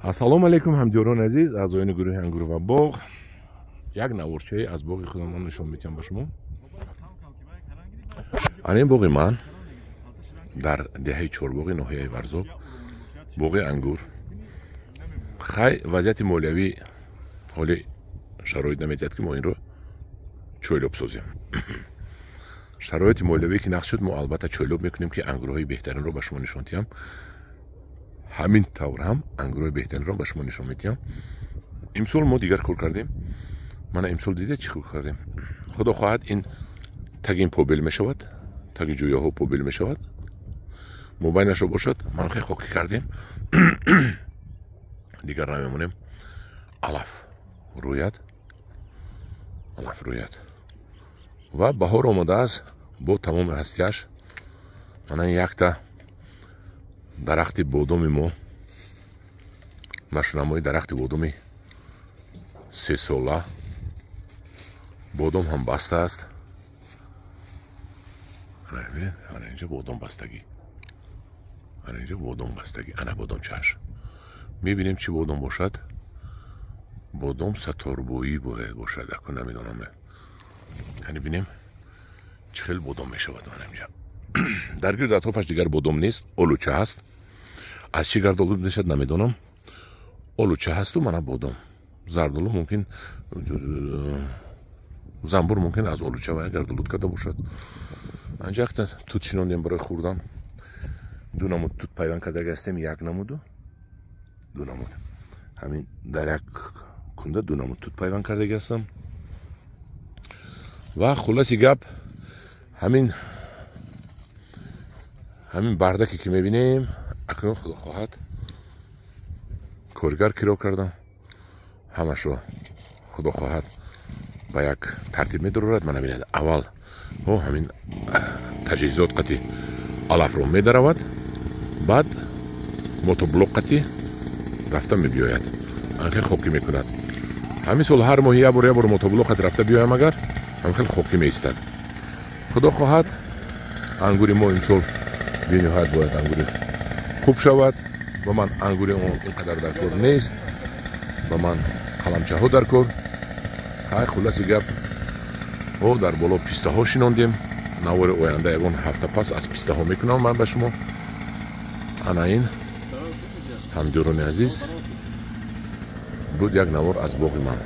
ассалому алайкум ҳамҷорон азиз, аъзоёни гурӯҳи ангур ва боғ. Як наворчае аз боғи худам ман нишон медиҳам ба шумо. Ин боғи ман дар деҳаи Чорбоғи ноҳияи Варзоб, боғи ангур. Хай вазъияти молиявӣ ҳоли шароит наметиҳад ки мо инро чойлоб созем. Шароити молиявӣ ки нақш шуд, мо албатта чойлоб мекунем ки ангурҳои беҳтаринро ба шумо нишон диҳам. ҳамин тавр ҳам ангурҳои беҳтаринро ба шумо нишон медиҳам. Имсол мо дигар кор кардем. Мана имсол дида чӣ кор кардем? Худо хоҳад ин таги ин побел мешавад, таги ҷӯяҳо побел мешавад, мобайнашро бошад, манхе хокӣ кардем. Дигар намемонем. алаф рӯяд ва баҳор омадааст бо тамоми ҳастияш. Мана ин якта дарахти бодоми мо, машинамои дарахти бодоми 3 сола. Бодом ҳам бастааст. Ана инҷа бодом бастагӣ. Ана бодом чаш. Мебинем чӣ бодом бошад. Бодом саторбоӣ бояд бошад, ако намедонам. Яъне бинем чӣ хел бодом мешавад. Мана инҷа дар гирду атрофаш дигар бодом нест, олуча ҳаст. аз чӣ гардолуд мешад намедонам. Олуча ҳасту мана бодом. Зардолу мумкин, занбур мумкин аз олуча ва гардолуд карда бошад. Анҷа якта тут шинондем барои хӯрдан. Ду намуд тут пайванд карда гастем, як намуду ду намуд. Ҳамин дар як кунда ду намуд тут пайванд карда гастам. Ва хулоси гап ҳамин бардаке ки мебинем, акнун худо хоҳад коргар киро кардам. Ҳамашро худо хоҳад ба як тартиб медорад. Мана бинед, аввал ҳамин таҷҳизот қати алафро медаравад, баъд мотоблок қати рафта мебиёяд, анхел хокӣ мекунад. ҳамин сол ҳар моҳи як бор мотоблок қати рафта биёям, агар анхел хокӣ меистад. худо хоҳад ангури мо имсол бениҳоят бояд ангури хуб шавад. ба ман ангури он инқадар дар кор нест, ба ман қаламчаҳо дар кор. ҳай хулоси гап дар боло пистаҳо шинондем. навори оянда ягон ҳафта пас аз пистаҳо мекунам ман ба шумо. ана ин ҳамҷорони азиз буд як навор аз боғи ман.